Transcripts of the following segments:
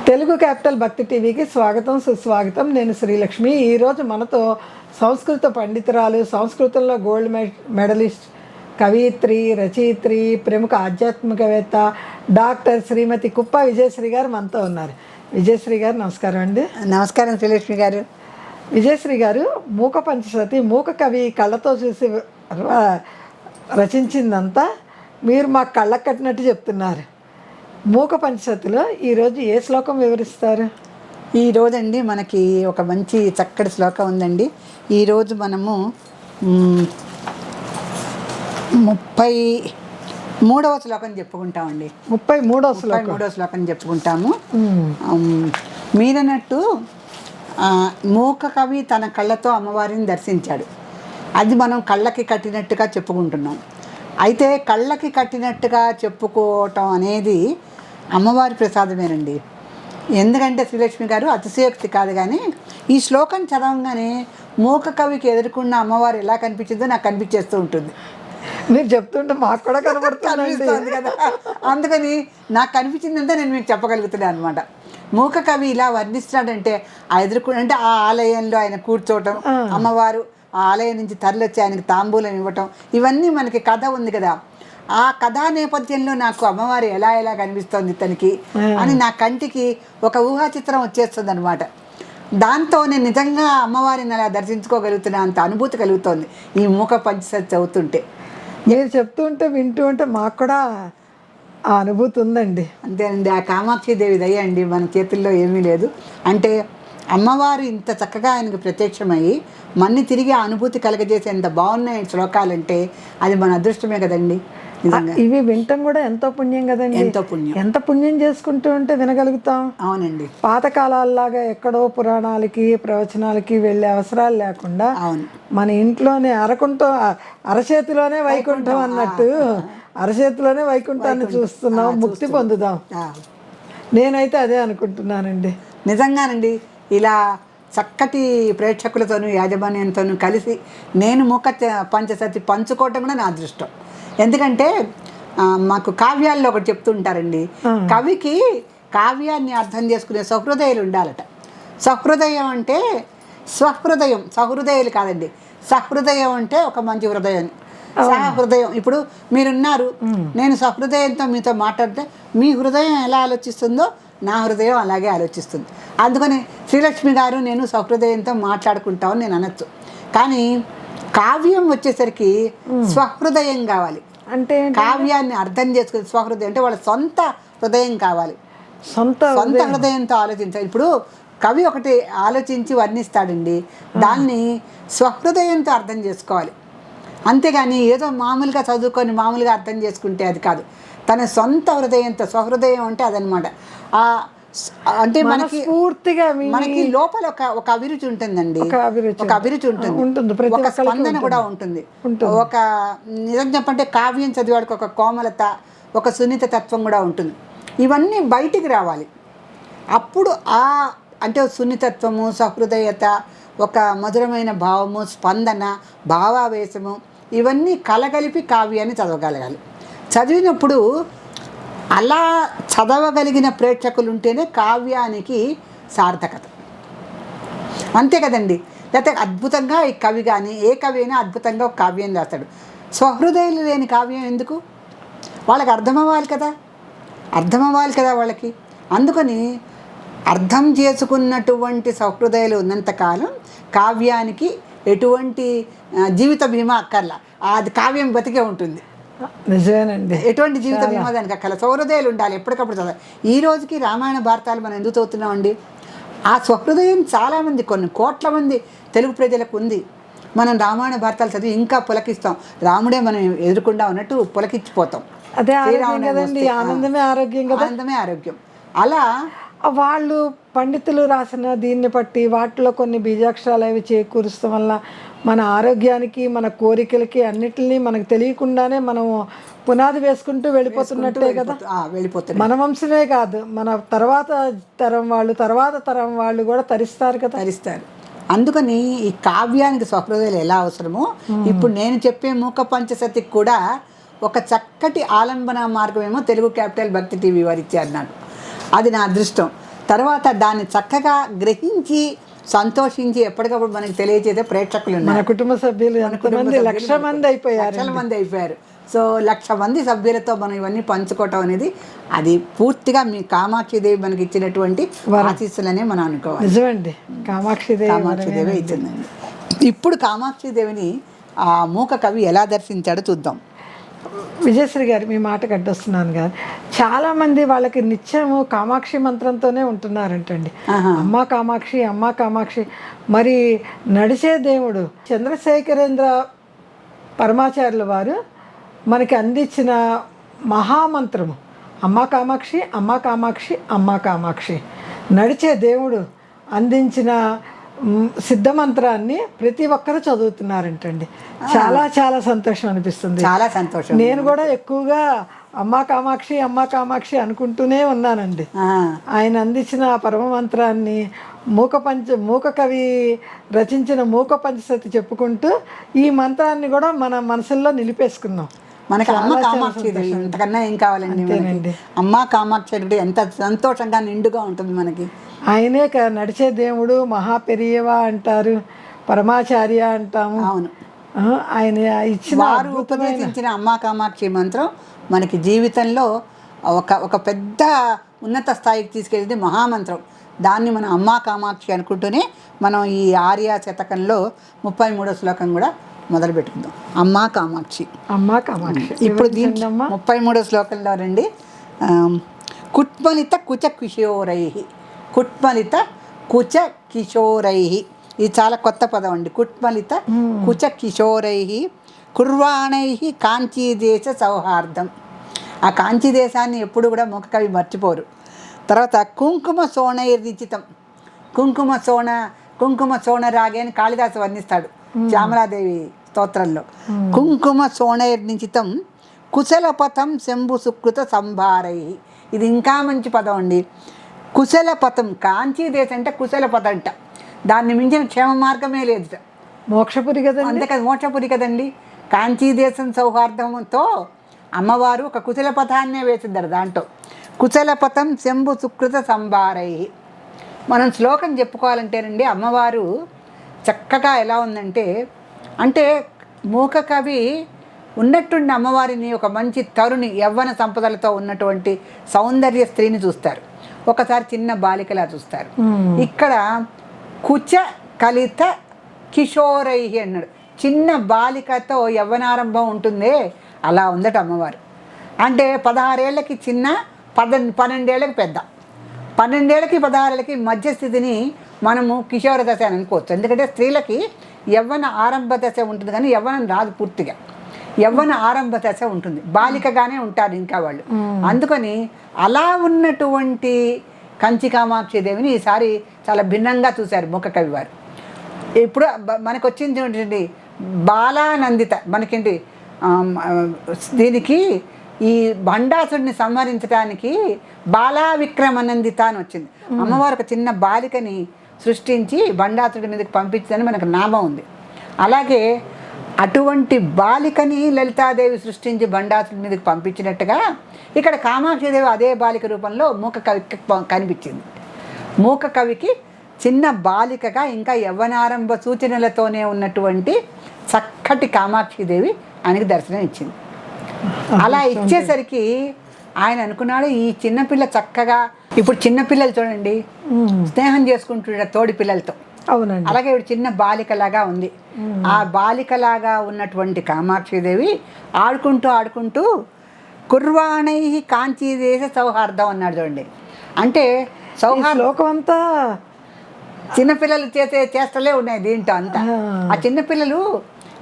Telugu capital భక్తి టీవీకి స్వాగతం సుస్వాగతం. నేను శ్రీలక్ష్మి. ఈరోజు మనతో సంస్కృత పండితురాలు, సంస్కృతంలో గోల్డ్ మెడలిస్ట్, కవయిత్రి, రచయిత్రి, ప్రముఖ ఆధ్యాత్మికవేత్త డాక్టర్ శ్రీమతి కుప్ప విజయశ్రీ గారు మనతో ఉన్నారు. విజయశ్రీ గారు నమస్కారం అండి. నమస్కారం శ్రీలక్ష్మి గారు. విజయశ్రీ గారు మూక పంచశతి మూక కవి కళ్ళతో చూసి రచించిందంతా మీరు మాకు కళ్ళకు కట్టినట్టు చెప్తున్నారు. మూక పంచశతిలో ఈరోజు ఏ శ్లోకం వివరిస్తారు? ఈరోజండి మనకి ఒక మంచి చక్కటి శ్లోకం ఉందండి. ఈరోజు మనము 33వ శ్లోకం చెప్పుకుంటామండి. 33వ శ్లోకం చెప్పుకుంటాము. మీరన్నట్టు మూక కవి తన కళ్ళతో అమ్మవారిని దర్శించాడు. అది మనం కళ్ళకి కట్టినట్టుగా చెప్పుకుంటున్నాం. అయితే కళ్ళకి కట్టినట్టుగా చెప్పుకోవటం అనేది అమ్మవారి ప్రసాదమేనండి. ఎందుకంటే శ్రీలక్ష్మి గారు అతిశయోక్తి కాదు, కానీ ఈ శ్లోకం చదవగానే మూక కవికి ఎదుర్కొన్న అమ్మవారు ఎలా కనిపించిందో నాకు కనిపించేస్తూ ఉంటుంది. మీరు చెప్తుంటే మాకు కూడా కనిపిస్తుంది కదా. అందుకని నాకు కనిపించిందంటే నేను మీకు చెప్పగలుగుతున్నాను అనమాట. మూక కవి ఇలా వర్ణిస్తున్నాడంటే ఆ అంటే ఆ ఆలయంలో ఆయన కూర్చోవటం, అమ్మవారు ఆ ఆలయం నుంచి తరలిచ్చి ఆయనకి తాంబూలం ఇవ్వటం, ఇవన్నీ మనకి కథ ఉంది కదా. ఆ కథా నేపథ్యంలో నాకు అమ్మవారు ఎలా కనిపిస్తోంది తనకి అని నా కంటికి ఒక ఊహా చిత్రం వచ్చేస్తుంది అనమాట. దాంతో నేను నిజంగా అమ్మవారిని అలా దర్శించుకోగలుగుతున్నా అంత అనుభూతి కలుగుతోంది ఈ మూక పంచశతి చదువుతుంటే. మీరు చెప్తుంటే వింటూ ఉంటే మాకు కూడా ఆ అనుభూతి ఉందండి. అంతేనండి, ఆ కామాక్షిదేవి దయ అండి, మన చేతుల్లో ఏమీ లేదు. అంటే అమ్మవారు ఇంత చక్కగా ఆయనకు ప్రత్యక్షమయ్యి మన్ని తిరిగి ఆ అనుభూతి కలగజేసే ఎంత బాగున్నాయి శ్లోకాలంటే అది మన అదృష్టమే కదండి. ఇవి వింటాం కూడా ఎంతో పుణ్యం కదండి. ఎంత పుణ్యం చేసుకుంటూ ఉంటే వినగలుగుతాం. అవునండి. పాతకాలాల్లాగా ఎక్కడో పురాణాలకి ప్రవచనాలకి వెళ్ళే అవసరాలు లేకుండా మన ఇంట్లోనే అరచేతిలోనే వైకుంఠం అన్నట్టు అరచేతిలోనే వైకుంఠాన్ని చూస్తున్నాం, ముక్తి పొందుదాం. నేనైతే అదే అనుకుంటున్నానండి. నిజంగానండి, ఇలా చక్కటి ప్రేక్షకులతోనూ యాజమాన్యంతోనూ కలిసి నేను మూక పంచశతి పంచుకోవటం కూడా నా అదృష్టం. ఎందుకంటే మాకు కావ్యాల్లో ఒకటి చెప్తుంటారండి, కవికి కావ్యాన్ని అర్థం చేసుకునే సహృదయాలు ఉండాలట. సహృదయం అంటే సహృదయాలు కాదండి, సహృదయం అంటే ఒక మంచి హృదయం, సహృదయం. ఇప్పుడు మీరున్నారు, నేను సహృదయంతో మీతో మాట్లాడితే మీ హృదయం ఎలా ఆలోచిస్తుందో నా హృదయం అలాగే ఆలోచిస్తుంది. అందుకని శ్రీలక్ష్మి గారు నేను సహృదయంతో మాట్లాడుకుంటామని నేను అనొచ్చు. కానీ కావ్యం వచ్చేసరికి స్వహృదయం కావాలి. అంటే కావ్యాన్ని అర్థం చేసుకుని స్వహృదయం అంటే వాళ్ళ సొంత హృదయం కావాలి, సొంత హృదయంతో ఆలోచించాలి. ఇప్పుడు కవి ఒకటి ఆలోచించి వర్ణిస్తాడండి, దాన్ని స్వహృదయంతో అర్థం చేసుకోవాలి. అంతేగాని ఏదో మామూలుగా చదువుకొని మామూలుగా అర్థం చేసుకుంటే అది కాదు. తన సొంత హృదయంతో, స్వహృదయం అంటే అదనమాట. అంటే మనకి పూర్తిగా మనకి లోపల ఒక అభిరుచి ఉంటుందండి, ఒక అభిరుచి ఉంటుంది, ఒక స్పందన కూడా ఉంటుంది. ఒక నిజం చెప్పంటే కావ్యం చదివాడికి ఒక కోమలత, ఒక సున్నిత తత్వం కూడా ఉంటుంది. ఇవన్నీ బయటికి రావాలి. అప్పుడు అంటే సున్నితత్వము, సహృదయత, ఒక మధురమైన భావము, స్పందన, భావావేశము, ఇవన్నీ కలగలిపి కావ్యాన్ని చదవగలగాలి. చదివినప్పుడు అలా చదవగలిగిన ప్రేక్షకులు ఉంటేనే కావ్యానికి సార్థకత. అంతే కదండి. లేకపోతే అద్భుతంగా ఈ కవి కానీ ఏ కవి అయినా అద్భుతంగా ఒక కావ్యం రాస్తాడు. స్వహృదయాలు లేని కావ్యం ఎందుకు? వాళ్ళకి అర్థం అవ్వాలి కదా వాళ్ళకి. అందుకని అర్థం చేసుకున్నటువంటి సహృదయాలు ఉన్నంతకాలం కావ్యానికి ఎటువంటి జీవిత బీమా అక్కర్లా, అది కావ్యం బతికే ఉంటుంది. నిజమేనండి, ఎటువంటి జీవిత బీమా దానికి అక్కర్ల. సౌహృదయాలు ఉండాలి, ఎప్పటికప్పుడు చదవాలి. ఈ రోజుకి రామాయణ భారతాలు మనం ఎందుకు చదువుతున్నామండి? ఆ స్వహృదయం చాలామంది, కొన్ని కోట్ల మంది తెలుగు ప్రజలకు ఉంది. మనం రామాయణ భారతాలు చదివి ఇంకా పులకిస్తాం, రాముడే మనం ఎదుర్కొండా ఉన్నట్టు పులకిచ్చిపోతాం. అదే ఆనందమే ఆరోగ్యం. అలా వాళ్ళు పండితులు రాసిన దీన్ని బట్టి వాటిలో కొన్ని బీజాక్షరాలు అవి చేకూరుస్తాం వల్ల మన ఆరోగ్యానికి, మన కోరికలకి, అన్నిటినీ మనకు తెలియకుండానే మనం పునాది వేసుకుంటూ వెళ్ళిపోతున్నట్టే కదా. మన వంశమే కాదు, మన తర్వాత తరం వాళ్ళు కూడా తరిస్తారు. అందుకని ఈ కావ్యానికి సహృదయాలు ఎలా అవసరమో ఇప్పుడు నేను చెప్పే మూక పంచశతికి కూడా ఒక చక్కటి ఆలంబన మార్గమేమో తెలుగు క్యాపిటల్ భక్తి టీవీ వారు ఇచ్చారు నాకు. అది నా అదృష్టం. తర్వాత దాన్ని చక్కగా గ్రహించి సంతోషించి ఎప్పటికప్పుడు మనకి తెలియజేసే ప్రేక్షకులు మన ఉన్నారు. కుటుంబ సభ్యులు ఎంతమంది, 1,00,000 మంది అయిపోయారు. లక్షల మంది అయిపోయారు. సో 1,00,000 మంది సభ్యులతో మనం ఇవన్నీ పంచుకోవటం అనేది అది పూర్తిగా మీ కామాక్షిదేవి మనకి ఇచ్చినటువంటి ఆశీస్సులనే మనం అనుకోవాలి. నిజమండి, కామాక్షిదేవి ఇచ్చిందండి. ఇప్పుడు కామాక్షిదేవిని ఆ మూక కవి ఎలా దర్శించాడో చూద్దాం. విజయశ్రీ గారు, మీ మాటకు అడ్డొస్తున్నాను గారు, చాలామంది వాళ్ళకి నిత్యము కామాక్షి మంత్రంతోనే ఉంటున్నారంటండి. అమ్మ కామాక్షి, అమ్మ కామాక్షి. మరి నడిచే దేవుడు చంద్రశేఖరేంద్ర పరమాచార్యుల వారు మనకి అందించిన మహామంత్రము అమ్మ కామాక్షి, అమ్మ కామాక్షి, అమ్మ కామాక్షి. నడిచే దేవుడు అందించిన సిద్ధమంత్రాన్ని ప్రతి ఒక్కరు చదువుతున్నారంటండి. చాలా చాలా సంతోషం అనిపిస్తుంది. చాలా సంతోషం. నేను కూడా ఎక్కువగా అమ్మ కామాక్షి, అమ్మ కామాక్షి అనుకుంటూనే ఉన్నానండి. ఆయన అందించిన పరమ మంత్రాన్ని మూక కవి రచించిన మూక పంచశతి చెప్పుకుంటూ ఈ మంత్రాన్ని కూడా మన మనసుల్లో నిలిపేసుకున్నాం. మనకి అమ్మ కామాక్షి ఇంతకన్నా ఏం కావాలండి. అమ్మ కామాక్షి అంటే ఎంత సంతోషంగా నిండుగా ఉంటుంది మనకి. ఆయనే నడిచే దేవుడు, మహాపెరియవా అంటారు, పరమాచార్య అంటాము. అవును, ఆయన ఇచ్చిన వారు ఉపదేశించిన అమ్మ కామాక్షి మంత్రం మనకి జీవితంలో ఒక పెద్ద ఉన్నత స్థాయికి తీసుకెళ్ళేది మహామంత్రం. దాన్ని మనం అమ్మ కామాక్షి అనుకుంటూనే మనం ఈ ఆర్య శతకంలో 33వ శ్లోకం కూడా మొదలు పెట్టుకుందాం. అమ్మ కామాక్షి, అమ్మ కామాక్షి. ఇప్పుడు దీంట్లో 33వ శ్లోకంలో రండి. కుట్మలిత కుచ కిశోరై, కుట్మలిత కుచ కిశోరై. ఇది చాలా కొత్త పదం అండి. కుట్మలిత కుచ కిశోరై కుర్వాణై కాంచీదేశ సౌహార్దం. ఆ కాంచీ దేశాన్ని ఎప్పుడు కూడా మూక కవి మర్చిపోరు. తర్వాత కుంకుమ సోణైర్నిచితం, కుంకుమ సోణ రాగే అని కాళిదాసు వర్ణిస్తాడు శ్యామలాదేవి స్తోత్రంలో. కుంకుమ సోణైర్నిచితం కుశలపథం శంభు సుకృత సంభారై. ఇది ఇంకా మంచి పదం అండి. కుశలపథం, కాంచీ దేశం అంటే కుశలపథం అంట. దాన్ని మించిన క్షేమ మార్గమే లేదు. మోక్షపురి కదండి. అంతే కదా, మోక్షపురి కదండి. కాంచీ దేశం సౌహార్దంతో అమ్మవారు ఒక కుశల పథాన్నే వేసిద్దరు. దాంట్లో కుశలపథం శంభు సుకృత సంభారై. మనం శ్లోకం చెప్పుకోవాలంటేనండి అమ్మవారు చక్కగా ఎలా ఉందంటే, అంటే మూక కవి ఉన్నట్టుండి అమ్మవారిని ఒక మంచి తరుణి, యవ్వన సంపదలతో ఉన్నటువంటి సౌందర్య స్త్రీని చూస్తారు. ఒకసారి చిన్న బాలికలా చూస్తారు. ఇక్కడ కుచ కలిత కిషోరై అన్నాడు. చిన్న బాలికతో యవ్వనారంభం ఉంటుందే అలా ఉందట అమ్మవారు. అంటే 16 ఏళ్ళకి చిన్న, 12 ఏళ్ళకి పెద్ద, 12 ఏళ్ళకి 16 ఏళ్ళకి మధ్యస్థితిని మనము కిషోర దశ అని అనుకోవచ్చు. ఎందుకంటే స్త్రీలకి యవ్వన ఆరంభ దశ ఉంటుంది కానీ యవ్వనం రాదు పూర్తిగా. యవ్వన ఆరంభ దశ ఉంటుంది, బాలికగానే ఉంటారు ఇంకా వాళ్ళు. అందుకని అలా ఉన్నటువంటి కంచి కామాక్షి దేవిని ఈసారి చాలా భిన్నంగా చూశారు మూక కవి వారు. ఇప్పుడు మనకు వచ్చింది ఏంటండి, బాలానందిత. మనకేంటి దీనికి ఈ భండాసుడిని సంహరించడానికి బాలా విక్రమానందిత అని వచ్చింది. అమ్మవారు ఒక చిన్న బాలికని సృష్టించి భండాసుడి మీదకి పంపించిందని మనకు నామం ఉంది. అలాగే అటువంటి బాలికని లలితాదేవి సృష్టించి భండాసుడి మీదకి పంపించినట్టుగా ఇక్కడ కామాక్షిదేవి అదే బాలిక రూపంలో మూక కవికి కనిపించింది. మూక కవికి చిన్న బాలికగా ఇంకా యవ్వనారంభ సూచనలతోనే ఉన్నటువంటి చక్కటి కామాక్షిదేవి ఆయనకి దర్శనం ఇచ్చింది. అలా ఇచ్చేసరికి ఆయన అనుకున్నాడు, ఈ చిన్నపిల్ల చక్కగా, ఇప్పుడు చిన్నపిల్లలు చూడండి స్నేహం చేసుకుంటుంటారు తోడి పిల్లలతో. అవునండి. అలాగే ఇప్పుడు చిన్న బాలికలాగా ఉంది. ఆ బాలికలాగా ఉన్నటువంటి కామాక్షిదేవి ఆడుకుంటూ కుర్వాణై కాంచీదేశ సౌహార్దం అన్నాడు చూడండి. అంటే శ్లోకం అంతా చిన్నపిల్లలు చేసే చేష్టలే ఉన్నాయి దీంట్లో అంతా. ఆ చిన్నపిల్లలు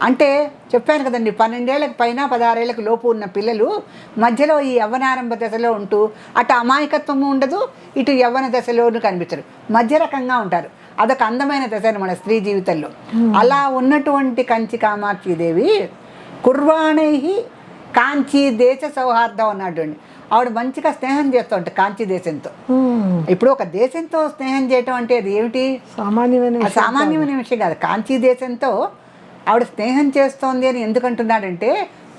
అంటే చెప్పాను కదండి, 12 ఏళ్ళకి పైన 16 ఏళ్ళకి లోపు ఉన్న పిల్లలు మధ్యలో ఈ యవ్వనారంభ దశలో ఉంటూ అటు అమాయకత్వము ఉండదు, ఇటు యవ్వన దశలోనూ కనిపించరు, మధ్య రకంగా ఉంటారు. అదొక అందమైన దశ మన స్త్రీ జీవితంలో. అలా ఉన్నటువంటి కంచి కామాక్షిదేవి కుర్వాణై కాంచీ దేశ సౌహార్దం అన్నాడు అండి. ఆవిడ మంచిగా స్నేహం చేస్తూ ఉంటాయి కాంచీ దేశంతో. ఇప్పుడు ఒక దేశంతో స్నేహం చేయటం అంటే అది ఏమిటి, సామాన్యమైన విషయం కాదు. కాంచీ దేశంతో ఆవిడ స్నేహం చేస్తోంది అని ఎందుకంటున్నాడంటే,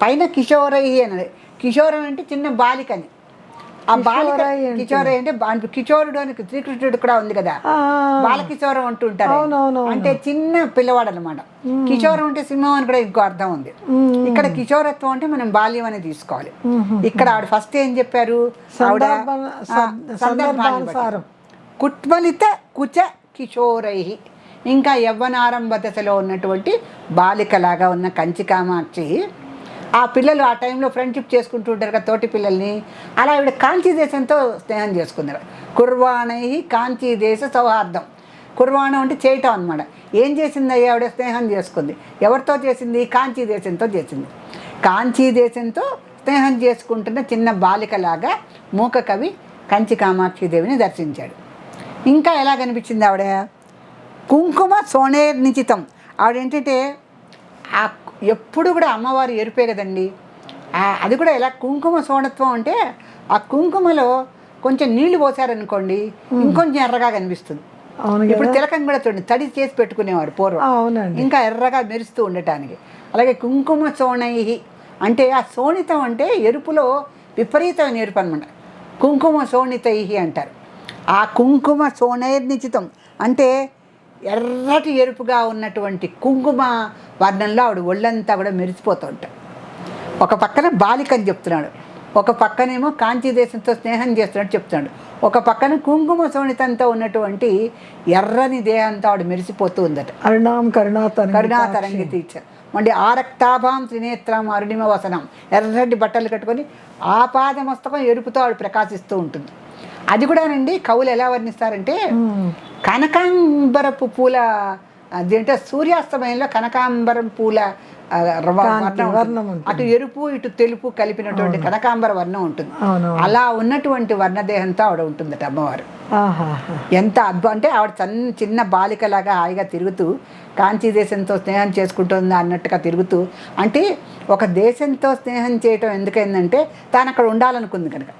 పైన కిషోరై అన్నది. కిషోరం అంటే చిన్న బాలికని, ఆ బాలిక కిచోరై అంటే కిచోరుడు అని శ్రీకృష్ణుడు కూడా ఉంది కదా, బాలకిచోరం అంటుంటారు. అంటే చిన్న పిల్లవాడు అనమాట. కిచోరం అంటే సింహం అని కూడా ఇంకో అర్థం ఉంది. ఇక్కడ కిచోరత్వం అంటే మనం బాల్యం అనేది తీసుకోవాలి. ఇక్కడ ఆవిడ ఫస్ట్ ఏం చెప్పారు, ఆవిడ సందర్భానుసారం కుట్మలిత కుచ కిశోరై, ఇంకా యవ్వనారంభ దశలో ఉన్నటువంటి బాలికలాగా ఉన్న కంచి కామాక్షి, ఆ పిల్లలు ఆ టైంలో ఫ్రెండ్షిప్ చేసుకుంటూ ఉంటారు కదా తోటి పిల్లల్ని, అలా ఆవిడ కాంచీ దేశంతో స్నేహం చేసుకున్నారు. కుర్వాణై కాంచీ దేశ సౌహార్దం. కుర్వాణం అంటే చేయటం అనమాట. ఏం చేసింది అయ్యా ఆవిడ? స్నేహం చేసుకుంది. ఎవరితో చేసింది? కాంచీ దేశంతో చేసింది. కాంచీ దేశంతో స్నేహం చేసుకుంటున్న చిన్న బాలికలాగా మూక కవి కంచి కామాక్షి దేవిని దర్శించాడు. ఇంకా ఎలా కనిపించింది ఆవిడ? కుంకుమ సోనేర్ నిచితం. ఆవిడ ఏంటంటే ఎప్పుడు కూడా అమ్మవారు ఎరుపే కదండి. అది కూడా ఎలా కుంకుమ సోనత్వం అంటే ఆ కుంకుమలో కొంచెం నీళ్లు పోసారనుకోండి ఇంకొంచెం ఎర్రగా కనిపిస్తుంది. ఇప్పుడు తిలకం కూడా చూడండి తడి చేసి పెట్టుకునేవారు పూర్వం, ఇంకా ఎర్రగా మెరుస్తూ ఉండటానికి. అలాగే కుంకుమ సోనై అంటే ఆ సోనితం అంటే ఎరుపులో విపరీతమైన ఎరుపు అనమాట. కుంకుమ సోనితై అంటారు. ఆ కుంకుమ సోనైర్నిచితం అంటే ఎర్రటి ఎరుపుగా ఉన్నటువంటి కుంకుమ వర్ణంలో ఆవిడ ఒళ్ళంతా కూడా మెరిసిపోతూ ఉంటాడు. ఒక పక్కన బాలిక అని చెప్తున్నాడు, ఒక పక్కనేమో కాంచీ దేశంతో స్నేహం చేస్తున్నట్టు చెప్తున్నాడు, ఒక పక్కన కుంకుమ సోనితంతో ఉన్నటువంటి ఎర్రని దేహంతో ఆవిడ మెరిసిపోతూ ఉందట. కరుణాతరంగి తీర్చారు. మళ్ళీ ఆరక్తాభాం త్రినేత్రం అరుణిమ వసనం, ఎర్రటి బట్టలు కట్టుకొని ఆపాదమస్తకం ఎరుపుతో ఆవిడ ప్రకాశిస్తూ ఉంటుంది. అది కూడానండి కవులు ఎలా వర్ణిస్తారంటే కనకాంబరపు పూల, అదేంటే సూర్యాస్తమయంలో కనకాంబరం పూల వర్ణం, అటు ఎరుపు ఇటు తెలుపు కలిపినటువంటి కనకాంబర వర్ణం ఉంటుంది. అలా ఉన్నటువంటి వర్ణదేహంతో ఆవిడ ఉంటుందట అమ్మవారు. ఎంత అద్భుతం అంటే ఆవిడ చిన్న బాలికలాగా హాయిగా తిరుగుతూ కాంచీ దేశంతో స్నేహం చేసుకుంటుందా అన్నట్టుగా తిరుగుతూ, అంటే ఒక దేశంతో స్నేహం చేయటం ఎందుకైందంటే తాను అక్కడ ఉండాలనుకుంది కనుక.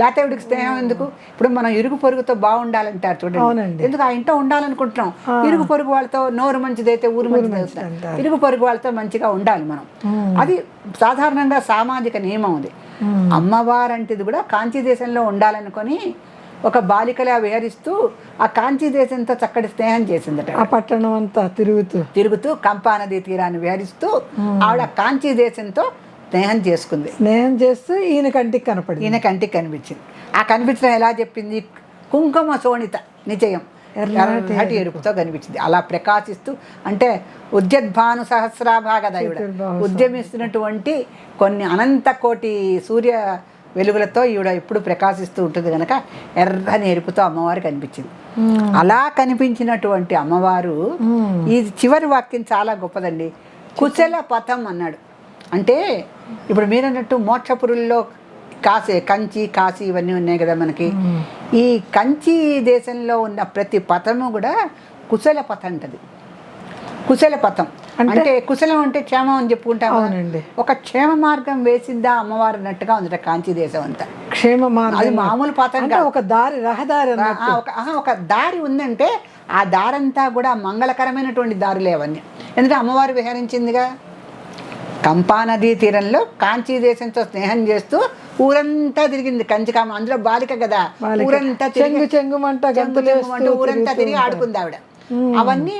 లేకపోతే వీడికి స్నేహం ఎందుకు? ఇప్పుడు మనం ఇరుగు పొరుగుతో బాగుండాలంటారు చూడండి, ఎందుకు ఆ ఇంట్లో ఉండాలనుకుంటున్నాం. ఇరుగు పొరుగు వాళ్ళతో నోరు మంచిదైతే ఊరు మంచిది, ఇరుగు పొరుగు వాళ్ళతో మంచిగా ఉండాలి మనం. అది సాధారణంగా సామాజిక నియమం. అది అమ్మవారంటిది కూడా కాంచీ దేశంలో ఉండాలనుకొని ఒక బాలికలా విహరిస్తూ ఆ కాంచీ దేశంతో చక్కటి స్నేహం చేసిందట. ఆ పట్టణం అంతా తిరుగుతూ కంపా నదీ తీరాన్ని విహరిస్తూ ఆవిడ కాంచీ దేశంతో స్నేహం చేసుకుంది. స్నేహం చేస్తూ ఈయన కంటికి కనిపించింది. ఆ కనిపించడం ఎలా చెప్పింది? కుంకుమ సోనిత నిచయం, ఎర్రటి ఎరుపుతో కనిపించింది. అలా ప్రకాశిస్తూ, అంటే ఉద్యద్భాను సహస్రాభాగదయుడు, ఉద్యమిస్తున్నటువంటి కొన్ని అనంత కోటి సూర్య వెలుగులతో ఈవిడ ఎప్పుడు ప్రకాశిస్తూ ఉంటుంది కనుక ఎర్రని ఎరుపుతో అమ్మవారు కనిపించింది. అలా కనిపించినటువంటి అమ్మవారు ఈ చివరి వాక్యం చాలా గొప్పదండి. కుశల పథం అన్నాడు. అంటే ఇప్పుడు మీరన్నట్టు మోక్షపురుల్లో కంచి కాశీ ఇవన్నీ ఉన్నాయి కదా మనకి. ఈ కంచి దేశంలో ఉన్న ప్రతి పథము కూడా కుశల పథం అంటది. కుశల పథం అంటే కుశలం అంటే క్షేమం అని చెప్పుకుంటాం. ఒక క్షేమ మార్గం వేసిందా అమ్మవారు అన్నట్టుగా ఉంది కాంచీ దేశం అంతా. క్షేమ మార్గం అది మామూలు పథం, ఒక దారి, రహదారి, ఒక దారి ఉందంటే ఆ దారంతా కూడా మంగళకరమైనటువంటి దారులే అవన్నీ. ఎందుకంటే అమ్మవారు విహరించిందిగా కంపా నదీ తీరంలో కాంచీ దేశంతో స్నేహం చేస్తూ ఊరంతా తిరిగింది కంచికామ. అందులో బాలిక కదా, ఊరంతా ఊరంతా తిరిగి ఆడుకుంది ఆవిడ. అవన్నీ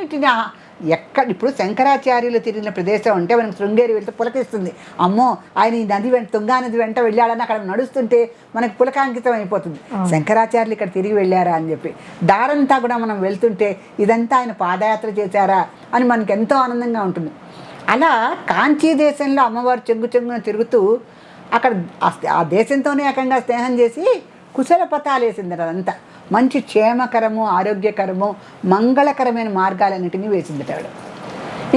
ఎక్కడ ఇప్పుడు శంకరాచార్యులు తిరిగిన ప్రదేశం అంటే మనకు శృంగేరి వెళ్తే పులకిస్తుంది. అమ్మో ఆయన ఈ నది వెంట తుంగా నది వెంట వెళ్ళాడని అక్కడ నడుస్తుంటే మనకు పులకాంకితం అయిపోతుంది. శంకరాచార్యులు ఇక్కడ తిరిగి వెళ్ళారా అని చెప్పి. దారంతా కూడా మనం వెళ్తుంటే ఇదంతా ఆయన పాదయాత్ర చేశారా అని మనకు ఎంతో ఆనందంగా ఉంటుంది. అలా కాంచీ దేశంలో అమ్మవారు చెంగున తిరుగుతూ అక్కడ ఆ దేశంతోనే ఏకంగా స్నేహం చేసి కుశల పథాలు వేసింది. అదంతా మంచి క్షేమకరము, ఆరోగ్యకరము, మంగళకరమైన మార్గాలన్నింటినీ వేసింది ఆవిడ.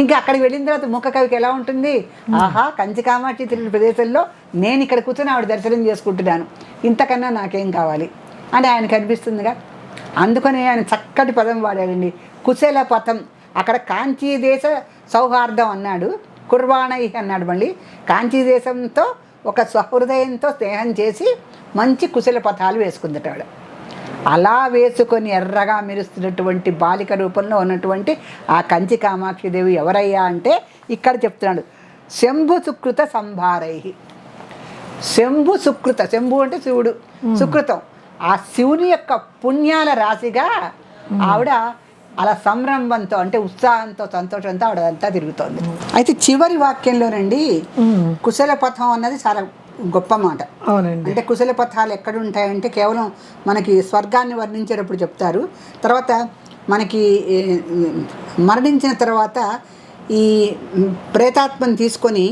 ఇంకా అక్కడికి వెళ్ళిన తర్వాత ముఖ కవికి ఎలా ఉంటుంది? ఆహా, కంచి కామాక్షి తిరిగిన ప్రదేశంలో నేను ఇక్కడ కూర్చొని ఆవిడ దర్శనం చేసుకుంటున్నాను, ఇంతకన్నా నాకేం కావాలి అని ఆయనకు అనిపిస్తుందిగా. అందుకని ఆయన చక్కటి పదం వాడాడండి, కుశల పథం. అక్కడ కాంచీ దేశ సౌహార్దం అన్నాడు, కుర్వాణై అన్నాడు. మళ్ళీ కాంచీ దేశంతో ఒక సహృదయంతో స్నేహం చేసి మంచి కుశల పథాలు వేసుకుందట ఆవిడ. అలా వేసుకొని ఎర్రగా మెరుస్తున్నటువంటి బాలిక రూపంలో ఉన్నటువంటి ఆ కంచి కామాక్షిదేవి ఎవరయ్యా అంటే ఇక్కడ చెప్తున్నాడు, శంభు సుకృత సంభారై. శంభు సుకృత, శంభు అంటే శివుడు, సుకృతం ఆ శివుని యొక్క పుణ్యాల రాశిగా ఆవిడ అలా సంరంభంతో అంటే ఉత్సాహంతో సంతోషంతో ఆవిడ అంతా తిరుగుతోంది. అయితే చివరి వాక్యంలోనండి కుశల పథం అన్నది చాలా గొప్ప మాట. అవునండి. అంటే కుశల పథాలు ఎక్కడ ఉంటాయంటే కేవలం మనకి స్వర్గాన్ని వర్ణించేటప్పుడు చెప్తారు. తర్వాత మనకి మరణించిన తర్వాత ఈ ప్రేతాత్మని తీసుకొని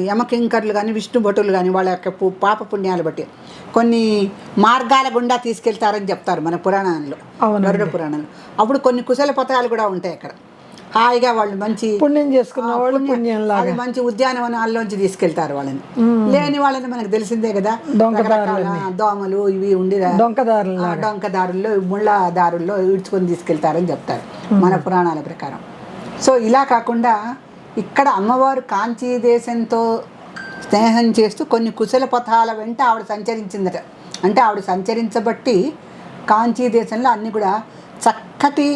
యమకింకర్లు కానీ విష్ణు భటులు కానీ వాళ్ళ యొక్క పాప పుణ్యాలు బట్టి కొన్ని మార్గాల గుండా తీసుకెళ్తారని చెప్తారు మన పురాణంలో, గరుడ పురాణంలో. అప్పుడు కొన్ని కుశల పథాలు కూడా ఉంటాయి అక్కడ. హాయిగా వాళ్ళు మంచి పుణ్యం చేసుకున్న వాళ్ళు పుణ్యంలాగా మంచి ఉద్యానవనాల్లోంచి తీసుకెళ్తారు వాళ్ళని. లేని వాళ్ళని మనకు తెలిసిందే కదా, దోమలు ఇవి ఉండి డొంకదారుల్లో ముళ్ళ దారుల్లో ఈడ్చుకొని తీసుకెళ్తారని చెప్తారు మన పురాణాల ప్రకారం. సో ఇలా కాకుండా ఇక్కడ అమ్మవారు కాంచీ దేశంతో స్నేహం చేస్తూ కొన్ని కుశల పథాల వెంట ఆవిడ సంచరించిందట. అంటే ఆవిడ సంచరించబట్టి కాంచీ దేశంలో అన్నీ కూడా చక్కటి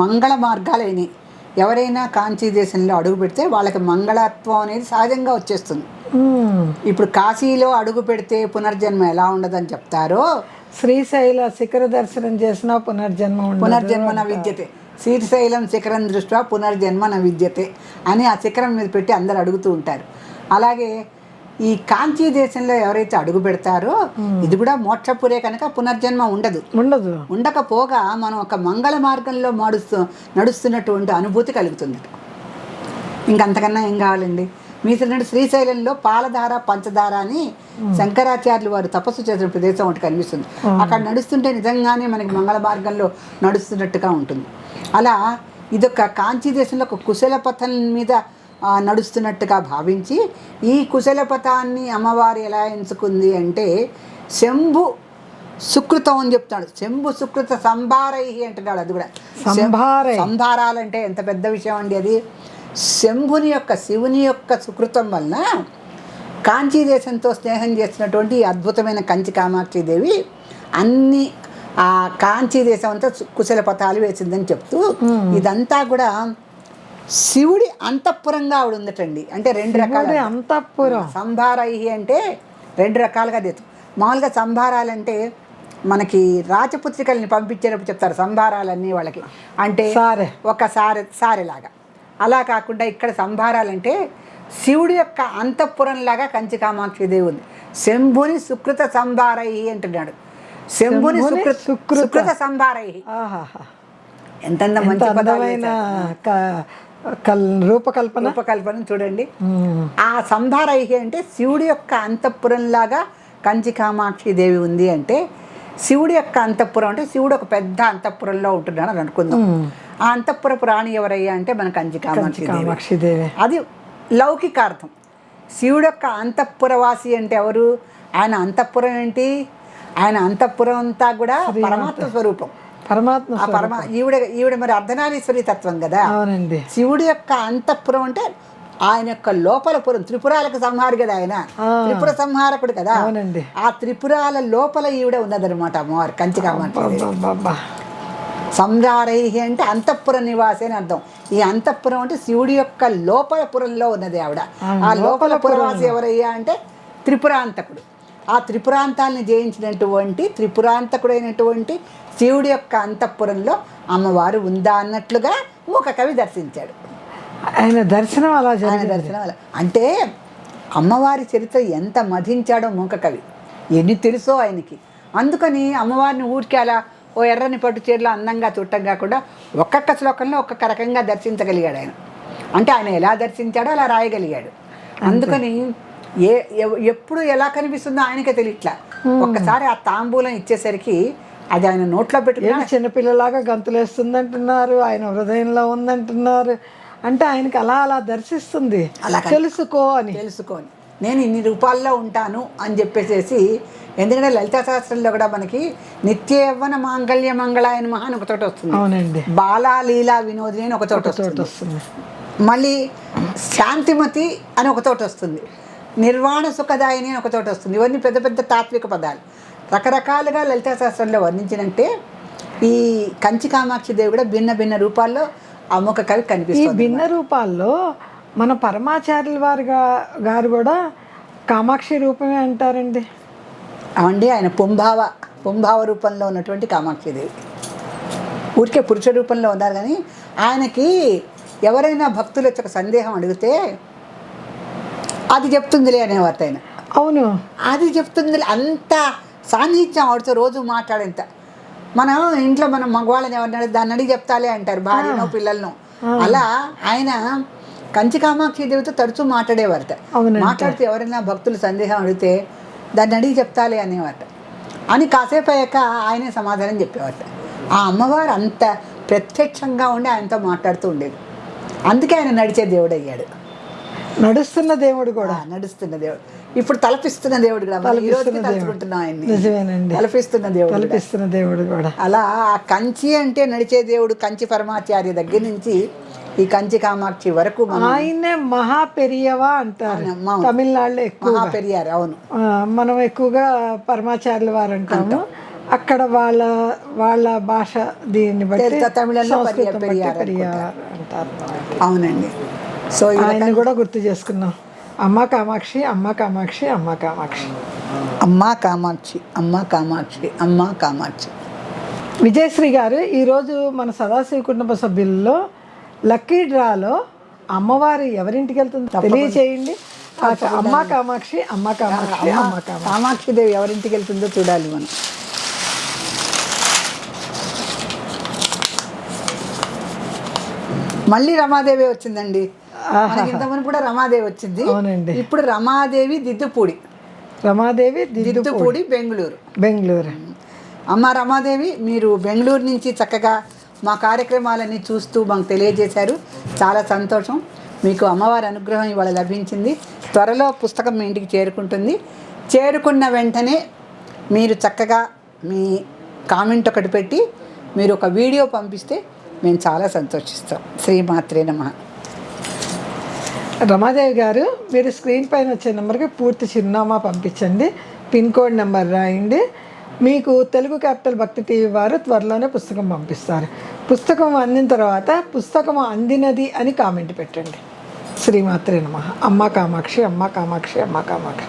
మంగళ మార్గాలైనవి. ఎవరైనా కాంచీ దేశంలో అడుగు పెడితే వాళ్ళకి మంగళత్వం అనేది సహజంగా వచ్చేస్తుంది. ఇప్పుడు కాశీలో అడుగు పెడితే పునర్జన్మ ఎలా ఉండదని చెప్తారో, శ్రీశైల శిఖర దర్శనం చేసినా పునర్జన్మ న విద్యతే, శ్రీశైలం శిఖరం దృష్ట్యా పునర్జన్మ న విద్యతే అని ఆ శిఖరం మీద పెట్టి అందరు అడుగుతూ ఉంటారు. అలాగే ఈ కాంచీ దేశంలో ఎవరైతే అడుగు పెడతారో ఇది కూడా మోక్షపురే కనుక పునర్జన్మ ఉండకపోగా మనం ఒక మంగళ మార్గంలో నడుస్తున్నటువంటి అనుభూతి కలుగుతుంది. ఇంకంతకన్నా ఏం కావాలండి? మీసినట్టు శ్రీశైలంలో పాలధార పంచదార అని శంకరాచార్యులు వారు తపస్సు చేసిన ప్రదేశం ఒకటి కనిపిస్తుంది. అక్కడ నడుస్తుంటే నిజంగానే మనకి మంగళ మార్గంలో నడుస్తున్నట్టుగా ఉంటుంది. అలా ఇదొక కాంచీ దేశంలో ఒక కుశల పథం మీద నడుస్తున్నట్టుగా భావించి ఈ కుశల పథాన్ని అమ్మవారు ఎలా ఎంచుకుంది అంటే శంభు సుకృతం అని చెప్తాడు. శంభు సుకృత సంభారై అంటున్నాడు. అది కూడా సంభారాలంటే ఎంత పెద్ద విషయం అండి అది. శంభుని యొక్క శివుని యొక్క సుకృతం వలన కాంచీ దేశంతో స్నేహం చేస్తున్నటువంటి అద్భుతమైన కంచి కామాక్షిదేవి అన్ని ఆ కాంచీ దేశం అంతా కుశల పథాలు వేసిందని చెప్తూ ఇదంతా కూడా శివుడి అంతఃపురంగా ఆవిడ ఉందటండి. అంటే రెండు రకాల అంతఃపురం సంభారై అంటే రెండు రకాలుగా తెచ్చు. మామూలుగా సంభారాలంటే మనకి రాజపుత్రికల్ని పంపించేటప్పుడు చెప్తారు సంభారాలన్నీ వాళ్ళకి, అంటే ఒక సారెలాగా. అలా కాకుండా ఇక్కడ సంభారాలంటే శివుడి యొక్క అంతఃపురంలాగా కంచి కామాక్షిదేవి ఉంది. శంభుని సుకృత సంభారై అంటున్నాడు. శంభుని సుకృత సంభారై. ఎంత మంచి రూపకల్పన చూడండి. ఆ సంభారై అంటే శివుడి యొక్క అంతఃపురంలాగా కంచి కామాక్షి దేవి ఉంది. అంటే శివుడి యొక్క అంతఃపురం అంటే శివుడు ఒక పెద్ద అంతఃపురంలో ఉంటున్నాడు అని అనుకుందాం. ఆ అంతఃపురపు రాణి ఎవరయ్యా అంటే మన కంచి కామాక్షి దేవి. అది లౌకికార్థం. శివుడు యొక్క అంతఃపురవాసి అంటే ఎవరు? ఆయన అంతఃపురం ఏంటి? ఆయన అంతఃపురం అంతా కూడా పరమాత్మ స్వరూపం. ఈవిడ మరి అర్ధనారీశ్వరి తత్వం కదా. శివుడి యొక్క అంతఃపురం అంటే ఆయన యొక్క లోపల పురం. త్రిపురాలకు సంహారి కదా ఆయన, త్రిపుర సంహారకుడు కదా. ఆ త్రిపురాల లోపల ఈవిడ ఉన్నదనమాట అమ్మవారు కంచి కామాక్షి. సంహారై అంటే అంతఃపుర నివాసి అని అర్థం. ఈ అంతఃపురం అంటే శివుడి యొక్క లోపల పురంలో ఉన్నది ఆవిడ. ఆ లోపల పురవాసి ఎవరయ్యా అంటే త్రిపురాంతకుడు. ఆ త్రిపురాంతాలని జయించినటువంటి త్రిపురాంతకుడైనటువంటి శివుడి యొక్క అంతఃపురంలో అమ్మవారు ఉందా అన్నట్లుగా మూక కవి దర్శించాడు. ఆయన దర్శనం అలా అంటే అమ్మవారి చరిత్ర ఎంత మధించాడో మూక కవి, ఎన్ని తెలుసో ఆయనకి. అందుకని అమ్మవారిని ఊరికి అలా ఓ ఎర్రని పట్టు చీరలో అందంగా చూడటం కాకుండా ఒక్కొక్క శ్లోకంలో ఒక్కొక్క రకంగా దర్శించగలిగాడు ఆయన. అంటే ఆయన ఎలా దర్శించాడో అలా రాయగలిగాడు. అందుకని ఎప్పుడు ఎలా కనిపిస్తుందో ఆయనకే తెలియట్లా. ఒక్కసారి ఆ తాంబూలం ఇచ్చేసరికి అది ఆయన నోట్లో పెట్టుకుని చిన్నపిల్లలాగా గంతులేస్తుంది అంటున్నారు, ఆయన హృదయంలో ఉందంటున్నారు. అంటే ఆయనకి అలా అలా దర్శిస్తుంది. అలా తెలుసుకొని నేను ఇన్ని రూపాల్లో ఉంటాను అని చెప్పేసేసి. ఎందుకంటే లలితా శాస్త్రంలో కూడా మనకి నిత్య యవ్వన మాంగళ్య మంగళాయన మహా అని ఒక చోట వస్తుంది. అవునండి. బాలా లీలా వినోదిని అని ఒక చోట వస్తుంది. మళ్ళీ శాంతిమతి అని ఒక చోట వస్తుంది. నిర్వాణ సుఖదాయిని అని ఒక చోట వస్తుంది. ఇవన్నీ పెద్ద పెద్ద తాత్విక పదాలు రకరకాలుగా లలితా శాస్త్రంలో వర్ణించినంటే ఈ కంచి కామాక్షి దేవి కూడా భిన్న భిన్న రూపాల్లో అమ్మక కవి కనిపిస్తుంది. ఈ భిన్న రూపాల్లో మన పరమాచార్యుల గారు కూడా కామాక్షి రూపమే అంటారండి. అవండి ఆయన పుంభావ రూపంలో ఉన్నటువంటి కామాక్షిదేవి. ఊరికే పురుష రూపంలో ఉన్నారు, కానీ ఆయనకి ఎవరైనా భక్తులు వచ్చి ఒక సందేహం అడిగితే అది చెప్తుందిలే అనేవారు ఆయన. అవును, అది చెప్తుందిలే, అంత సాన్నిహిత్యం ఆవిడతో రోజు మాట్లాడేంత. మనం ఇంట్లో మనం మగవాళ్ళని ఎవరిని దాన్ని అడిగి చెప్తాలే అంటారు, భార్యనో పిల్లలను. అలా ఆయన కంచి కామాక్షి దేవితో తరచూ మాట్లాడేవారట. మాట్లాడితే ఎవరైనా భక్తులు సందేహం అడిగితే దాన్ని అడిగి చెప్తాలే అనేవారట. అని కాసేపు అయ్యాక ఆయనే సమాధానం చెప్పేవారట. ఆ అమ్మవారు అంత ప్రత్యక్షంగా ఉండి ఆయనతో మాట్లాడుతూ ఉండేది. అందుకే ఆయన నడిచే దేవుడు అయ్యాడు. నడుస్తున్న దేవుడు కూడా, నడుస్తున్న దేవుడు, ఇప్పుడు తలపిస్తున్న దేవుడు కూడా. తలుచుకుంటున్నాం ఆయన్ని. నిజమేనండి, తలపిస్తున్న దేవుడు కూడా. అలా కంచి అంటే నడిచే దేవుడు. కంచి పరమాచార్య దగ్గర నుంచి ఈ కంచి కామాక్షి వరకు ఆయనే మహాపెరియవా అంటారు తమిళనాడులో ఎక్కువ. మహాపెరియారు, అవును. మనం ఎక్కువగా పరమాచార్యుల వారు అంటాము. అక్కడ వాళ్ళ భాష దీన్ని బట్టి తమిళంలో అంటారు. అవునండి. సో ఆయన కూడా గుర్తు చేసుకున్నాం. అమ్మ కామాక్షి, అమ్మ కామాక్షి, అమ్మ కామాక్షి, అమ్మ కామాక్షి, అమ్మ కామాక్షి, అమ్మ కామాక్షి. విజయశ్రీ గారు, ఈరోజు మన సదాశివ కుటుంబ సభ్యుల్లో లక్కీ డ్రాలో అమ్మవారు ఎవరింటికి వెళ్తుందో తెలియచేయండి. అమ్మ కామాక్షి, అమ్మ కామాక్షి, అమ్మ కామాక్షి దేవి ఎవరింటికి వెళ్తుందో చూడాలి మనం. మళ్ళీ రమాదేవి వచ్చిందండి. ఇంతమంది కూడా రమాదేవి వచ్చింది. అవునండి. ఇప్పుడు రమాదేవి దిద్దుపూడి, బెంగళూరు. అమ్మ రమాదేవి, మీరు బెంగళూరు నుంచి చక్కగా మా కార్యక్రమాలన్నీ చూస్తూ మాకు తెలియజేశారు. చాలా సంతోషం. మీకు అమ్మవారి అనుగ్రహం ఇవాళ లభించింది. త్వరలో పుస్తకం మీ ఇంటికి చేరుకుంటుంది. చేరుకున్న వెంటనే మీరు చక్కగా మీ కామెంట్ ఒకటి పెట్టి మీరు ఒక వీడియో పంపిస్తే మేము చాలా సంతోషిస్తాం. శ్రీమాత్రే నమః. రమాదేవి గారు, మీరు స్క్రీన్ పైన వచ్చే నెంబర్కి పూర్తి చిరునామా పంపించండి, పిన్ కోడ్ నెంబర్ రాయండి. మీకు తెలుగు క్యాపిటల్ భక్తి టీవీ వారు త్వరలోనే పుస్తకం పంపిస్తారు. పుస్తకం అందిన తర్వాత పుస్తకం అందినది అని కామెంట్ పెట్టండి. శ్రీమాత్రే నమః. అమ్మ కామాక్షి, అమ్మ కామాక్షి, అమ్మ కామాక్షి.